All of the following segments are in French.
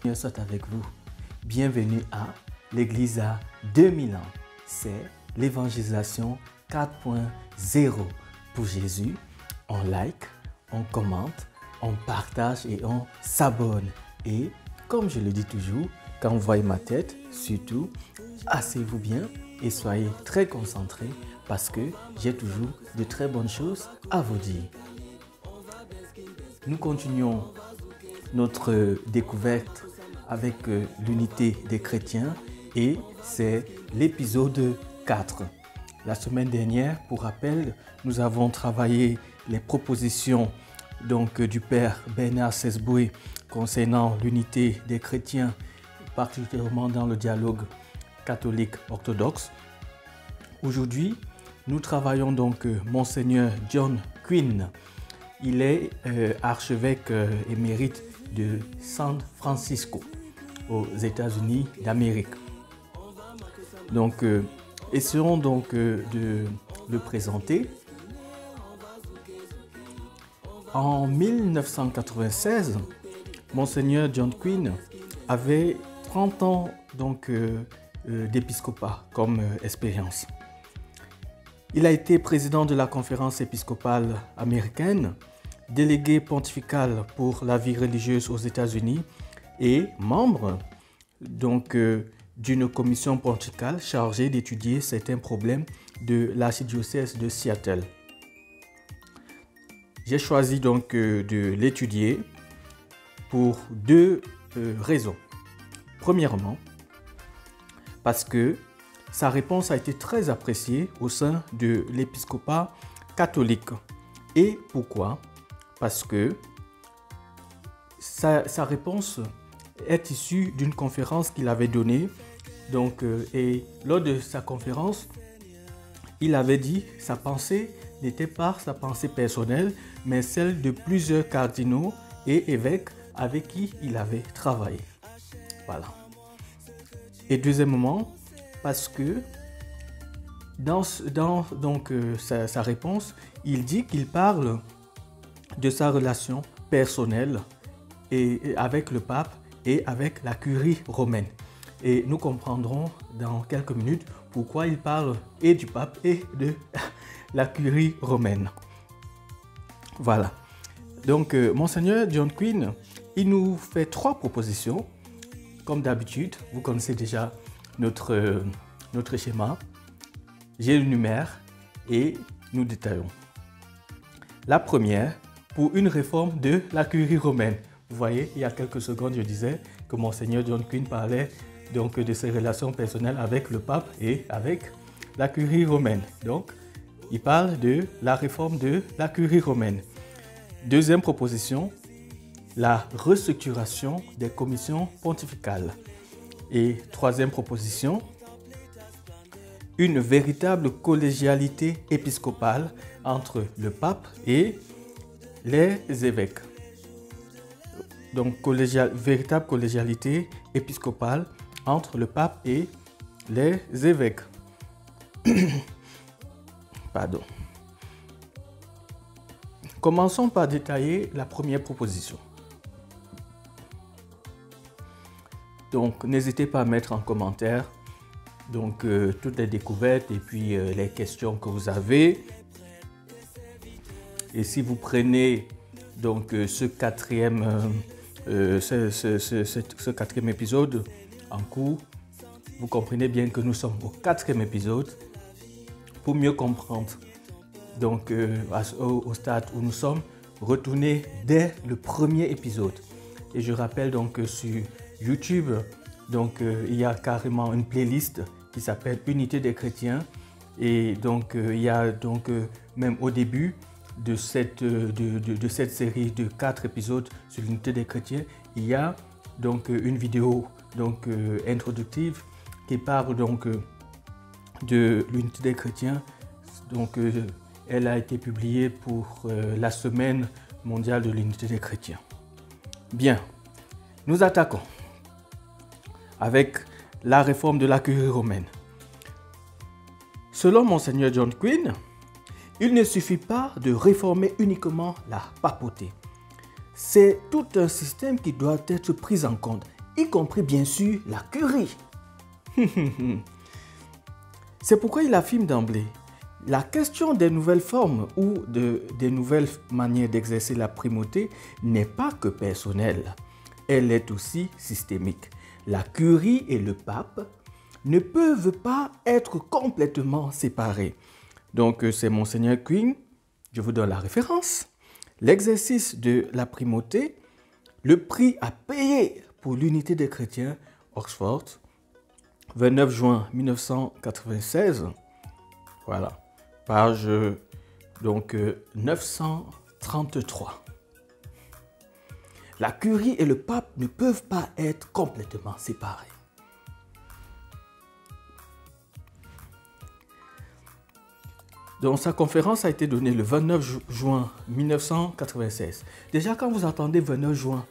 Seigneur soit avec vous. Bienvenue à l'Église à 2000 ans. C'est l'évangélisation 4.0 pour Jésus. On like, on commente, on partage et on s'abonne. Et comme je le dis toujours, quand vous voyez ma tête, surtout, asseyez-vous bien et soyez très concentrés parce que j'ai toujours de très bonnes choses à vous dire. Nous continuons notre découverte avec l'unité des chrétiens et c'est l'épisode 4. La semaine dernière, pour rappel, nous avons travaillé les propositions du Père Bernard Sesboué concernant l'unité des chrétiens, particulièrement dans le dialogue catholique-orthodoxe. Aujourd'hui, nous travaillons Monseigneur John Quinn. Il est archevêque émérite de San Francisco, aux États-Unis d'Amérique. Essayons de le présenter. En 1996, Monseigneur John Quinn avait 30 ans d'épiscopat comme expérience. Il a été président de la conférence épiscopale américaine, délégué pontifical pour la vie religieuse aux États-Unis et membre d'une commission pontificale chargée d'étudier certains problèmes de l'archidiocèse de Seattle. J'ai choisi de l'étudier pour deux raisons. Premièrement, parce que sa réponse a été très appréciée au sein de l'épiscopat catholique. Et pourquoi? Parce que sa réponse est issue d'une conférence qu'il avait donnée. Et lors de sa conférence, il avait dit que sa pensée n'était pas sa pensée personnelle, mais celle de plusieurs cardinaux et évêques avec qui il avait travaillé. Voilà. Et deuxièmement, parce que dans sa réponse, il dit qu'il parle de sa relation personnelle avec le pape et avec la curie romaine. Et nous comprendrons dans quelques minutes pourquoi il parle et du pape et de la curie romaine. Voilà. Monseigneur John Quinn, il nous fait 3 propositions. Comme d'habitude, vous connaissez déjà notre schéma. J'énumère et nous détaillons. La première, pour une réforme de la curie romaine. Vous voyez, il y a quelques secondes, je disais que Monseigneur John Quinn parlait de ses relations personnelles avec le pape et avec la curie romaine. Il parle de la réforme de la curie romaine. Deuxième proposition, la restructuration des commissions pontificales. Et troisième proposition, une véritable collégialité épiscopale entre le pape et les évêques. Véritable collégialité épiscopale entre le pape et les évêques. Pardon. Commençons par détailler la première proposition. N'hésitez pas à mettre en commentaire toutes les découvertes et puis les questions que vous avez. Et si vous prenez ce quatrième épisode en cours, vous comprenez bien que nous sommes au 4e épisode. Pour mieux comprendre au stade où nous sommes, retournez dès le premier épisode. Et je rappelle que sur YouTube, il y a carrément une playlist qui s'appelle Unité des chrétiens. Et il y a même au début de cette série de 4 épisodes sur l'unité des chrétiens, il y a une vidéo introductive qui parle de l'unité des chrétiens. Elle a été publiée pour la semaine mondiale de l'unité des chrétiens. Bien, nous attaquons avec la réforme de la curie romaine. Selon Monseigneur John Quinn, il ne suffit pas de réformer uniquement la papauté. C'est tout un système qui doit être pris en compte y compris bien sûr la curie. C'est pourquoi il affirme d'emblée, la question des nouvelles formes ou des nouvelles manières d'exercer la primauté n'est pas que personnelle, elle est aussi systémique. La curie et le pape ne peuvent pas être complètement séparés. Donc c'est Monseigneur Quinn, je vous donne la référence. L'exercice de la primauté, le prix à payer pour l'unité des chrétiens, Oxford, 29 juin 1996, voilà, page donc 933. La curie et le pape ne peuvent pas être complètement séparés. Donc sa conférence a été donnée le 29 juin 1996. Déjà quand vous entendez 29 juin,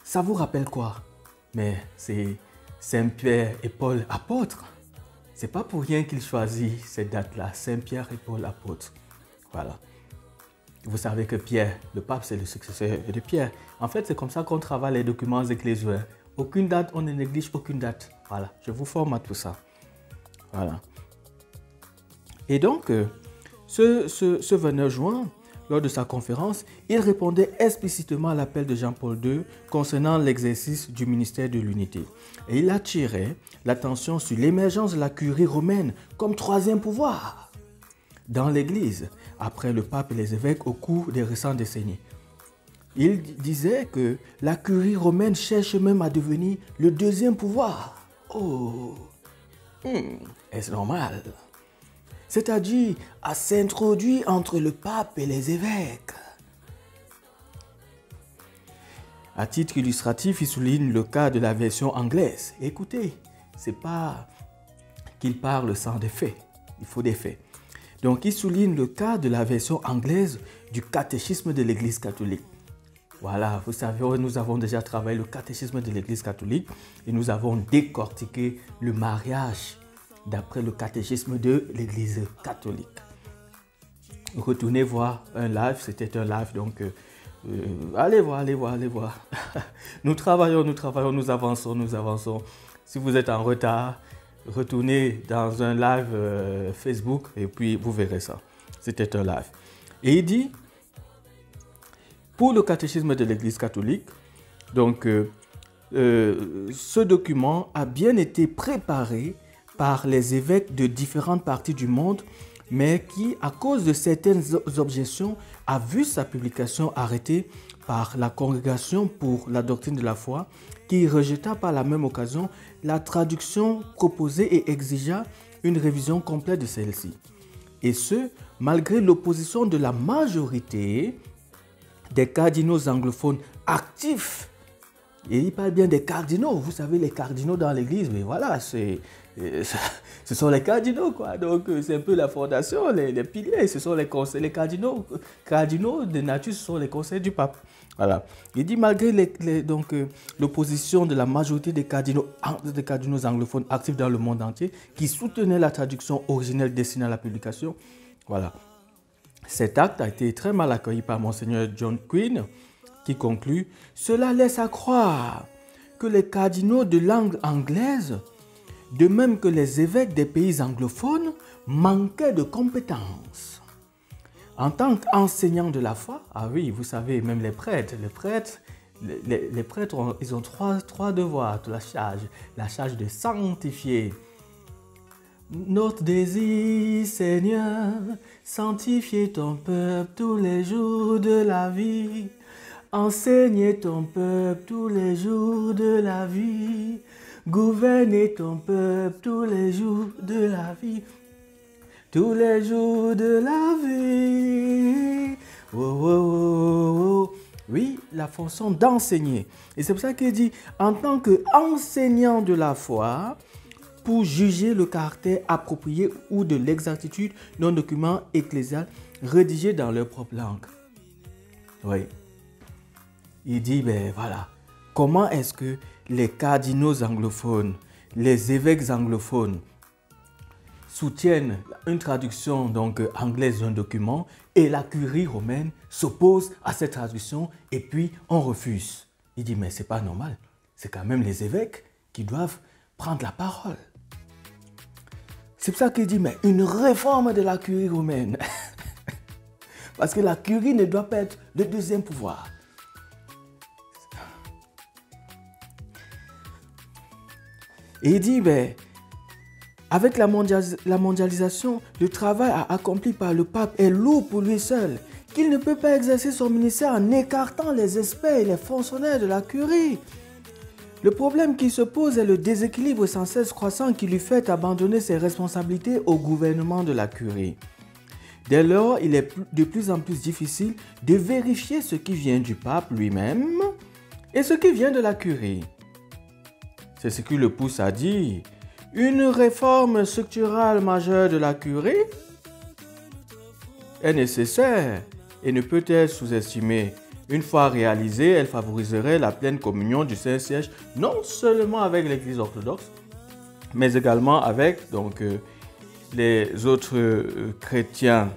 ça vous rappelle quoi? Mais c'est Saint-Pierre et Paul apôtres. C'est pas pour rien qu'il choisit cette date-là, Saint-Pierre et Paul apôtres. Voilà. Vous savez que Pierre, le pape, c'est le successeur de Pierre. En fait, c'est comme ça qu'on travaille les documents ecclésiaux. Aucune date, on ne néglige aucune date. Voilà, je vous forme à tout ça. Voilà. Et donc, ce 29 juin, lors de sa conférence, il répondait explicitement à l'appel de Jean-Paul II concernant l'exercice du ministère de l'unité. Et il attirait l'attention sur l'émergence de la curie romaine comme troisième pouvoir dans l'Église, après le pape et les évêques au cours des récentes décennies. Il disait que la curie romaine cherche même à devenir le deuxième pouvoir. Oh, est-ce normal? C'est-à-dire à s'introduire entre le pape et les évêques. À titre illustratif, il souligne le cas de la version anglaise. Écoutez, c'est pas qu'il parle sans des faits, il faut des faits. Donc, il souligne le cas de la version anglaise du catéchisme de l'Église catholique. Voilà, vous savez, nous avons déjà travaillé le catéchisme de l'Église catholique et nous avons décortiqué le mariage d'après le catéchisme de l'Église catholique. Retournez voir un live, c'était un live, donc allez voir. Nous travaillons, nous avançons. Si vous êtes en retard, retournez dans un live Facebook et puis vous verrez ça. C'était un live. Et il dit, pour le catéchisme de l'Église catholique, donc ce document a bien été préparé par les évêques de différentes parties du monde, mais qui, à cause de certaines objections, a vu sa publication arrêtée par la Congrégation pour la doctrine de la foi, qui rejeta par la même occasion la traduction proposée et exigea une révision complète de celle-ci. Et ce, malgré l'opposition de la majorité des cardinaux anglophones actifs. Et il parle bien des cardinaux, vous savez, les cardinaux dans l'église, mais voilà, ce sont les cardinaux, quoi. Donc, c'est un peu la fondation, les piliers, ce sont les conseils, les cardinaux de nature, ce sont les conseils du pape. Voilà. Il dit, malgré l'opposition de la majorité des cardinaux anglophones actifs dans le monde entier, qui soutenaient la traduction originelle destinée à la publication, voilà. Cet acte a été très mal accueilli par Monseigneur John Quinn, qui conclut « Cela laisse à croire que les cardinaux de langue anglaise, de même que les évêques des pays anglophones, manquaient de compétences. En tant qu'enseignants de la foi, ah oui, vous savez, même les prêtres, ils ont trois devoirs, la charge de sanctifier. Notre désir, Seigneur, sanctifier ton peuple tous les jours de la vie. Enseigner ton peuple tous les jours de la vie. Gouverner ton peuple tous les jours de la vie. Tous les jours de la vie. Oh, oh, oh, oh. Oui, la fonction d'enseigner. Et c'est pour ça qu'il dit, en tant qu'enseignant de la foi, pour juger le caractère approprié ou de l'exactitude d'un document ecclésial rédigé dans leur propre langue. Oui. Il dit, ben voilà, comment est-ce que les cardinaux anglophones, les évêques anglophones soutiennent une traduction donc anglaise d'un document et la curie romaine s'oppose à cette traduction et puis on refuse. Il dit, mais c'est pas normal. c'est quand même les évêques qui doivent prendre la parole. C'est pour ça qu'il dit, mais une réforme de la curie romaine. Parce que la curie ne doit pas être le deuxième pouvoir. Et il dit, mais avec la mondialisation, le travail accompli par le pape est lourd pour lui seul, qu'il ne peut pas exercer son ministère en écartant les experts et les fonctionnaires de la curie. Le problème qui se pose est le déséquilibre sans cesse croissant qui lui fait abandonner ses responsabilités au gouvernement de la curie. Dès lors, il est de plus en plus difficile de vérifier ce qui vient du pape lui-même et ce qui vient de la curie. C'est ce qui le pousse à dire « Une réforme structurale majeure de la curie est nécessaire et ne peut être sous-estimée. Une fois réalisée, elle favoriserait la pleine communion du Saint-Siège non seulement avec l'Église orthodoxe, mais également avec les autres chrétiens. »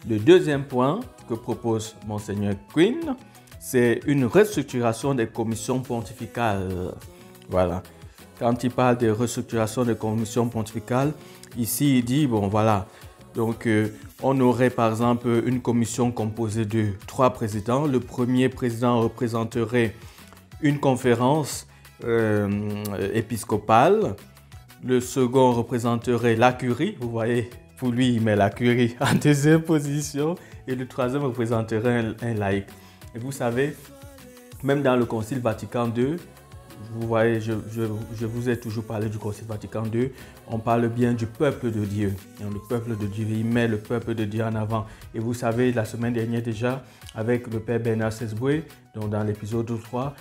Le deuxième point que propose Monseigneur Quinn, c'est une restructuration des commissions pontificales. Voilà. Quand il parle de restructuration des commissions pontificales, ici il dit, bon voilà, donc on aurait par exemple une commission composée de 3 présidents. Le premier président représenterait une conférence épiscopale. Le second représenterait la curie. Vous voyez, pour lui, il met la curie en deuxième position. Et le troisième représenterait un laïc. Et vous savez, même dans le Concile Vatican II, vous voyez, je vous ai toujours parlé du Concile Vatican II, on parle bien du peuple de Dieu. Le peuple de Dieu, il met le peuple de Dieu en avant. Et vous savez, la semaine dernière déjà, avec le Père Bernard Sesboué, donc dans l'épisode 3,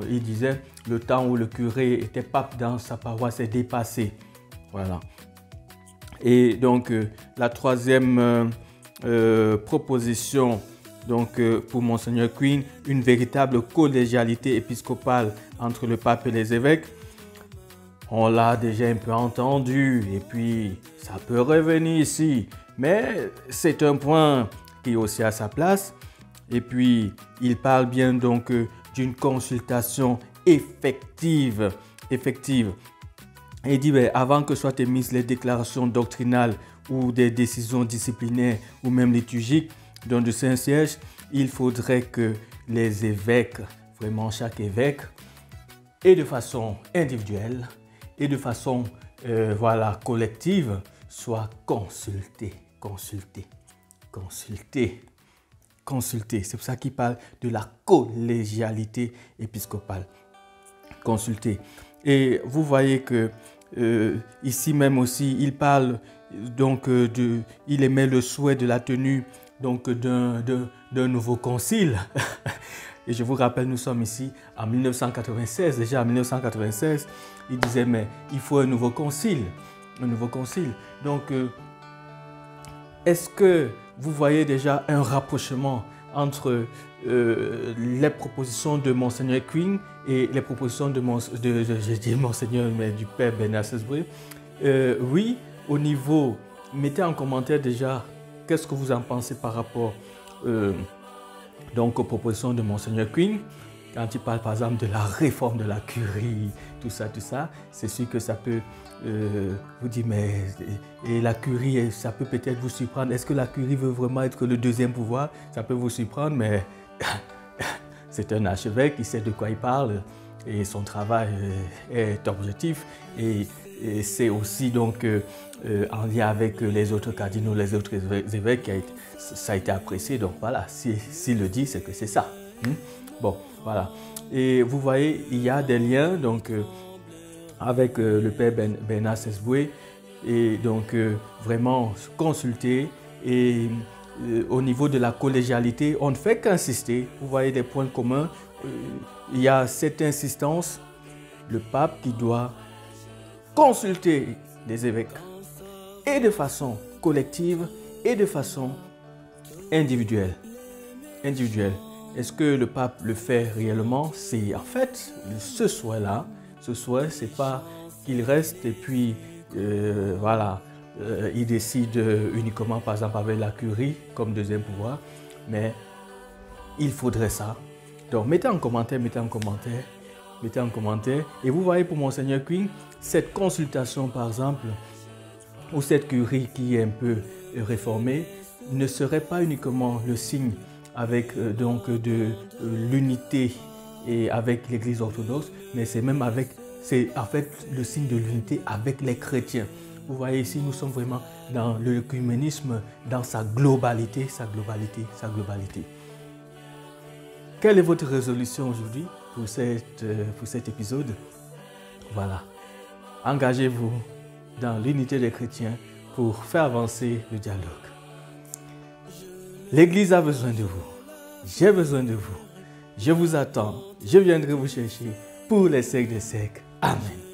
il disait le temps où le curé était pape dans sa paroisse est dépassé. Voilà. Et donc, la troisième proposition, donc pour Monseigneur Quinn, une véritable collégialité épiscopale entre le pape et les évêques. On l'a déjà un peu entendu et puis ça peut revenir ici. Mais c'est un point qui est aussi à sa place. Et puis, il parle bien donc d'une consultation effective. Et il dit, avant que soient émises les déclarations doctrinales ou des décisions disciplinaires ou même liturgiques dans le Saint-Siège, il faudrait que les évêques, vraiment chaque évêque, et de façon individuelle et de façon collective, soient consultés. C'est pour ça qu'il parle de la collégialité épiscopale. Consulter. Et vous voyez que ici même aussi, il parle donc il émet le souhait de la tenue donc d'un nouveau concile. Et je vous rappelle, nous sommes ici en 1996. Déjà en 1996, il disait mais il faut un nouveau concile. Donc, est-ce que vous voyez déjà un rapprochement entre les propositions de Monseigneur Quinn et les propositions du Père Bernard Sesboué? Oui, au niveau, mettez en commentaire déjà qu'est-ce que vous en pensez par rapport donc aux propositions de Monseigneur Quinn. Quand il parle par exemple de la réforme de la curie, tout ça, c'est sûr que ça peut vous dire, mais et la curie, ça peut peut-être vous surprendre. Est-ce que la curie veut vraiment être le deuxième pouvoir? Ça peut vous surprendre, mais c'est un archevêque, il sait de quoi il parle et son travail est objectif. Et c'est aussi donc en lien avec les autres cardinaux, les autres évêques, ça a été apprécié. Donc voilà, s'il le dit, c'est que c'est ça. Bon, voilà. Et vous voyez, il y a des liens donc avec le Père Bernard Sesboué et donc vraiment consulter. Et au niveau de la collégialité, on ne fait qu'insister. Vous voyez des points communs. Il y a cette insistance, le pape qui doit consulter les évêques et de façon collective et de façon individuelle. Est-ce que le pape le fait réellement? C'est en fait ce souhait-là. Ce souhait, c'est pas qu'il reste et puis il décide uniquement par exemple avec la curie comme deuxième pouvoir, mais il faudrait ça. Donc mettez en commentaire. Et vous voyez pour Monseigneur Queen, cette consultation par exemple, ou cette curie qui est un peu réformée, ne serait pas uniquement le signe avec de l'unité et avec l'Église orthodoxe, mais c'est en fait le signe de l'unité avec les chrétiens. Vous voyez ici, nous sommes vraiment dans l'œcuménisme, dans sa globalité. Quelle est votre résolution aujourd'hui pour cet épisode? Voilà. Engagez-vous dans l'unité des chrétiens pour faire avancer le dialogue. L'Église a besoin de vous. J'ai besoin de vous. Je vous attends. Je viendrai vous chercher pour les siècles des siècles. Amen.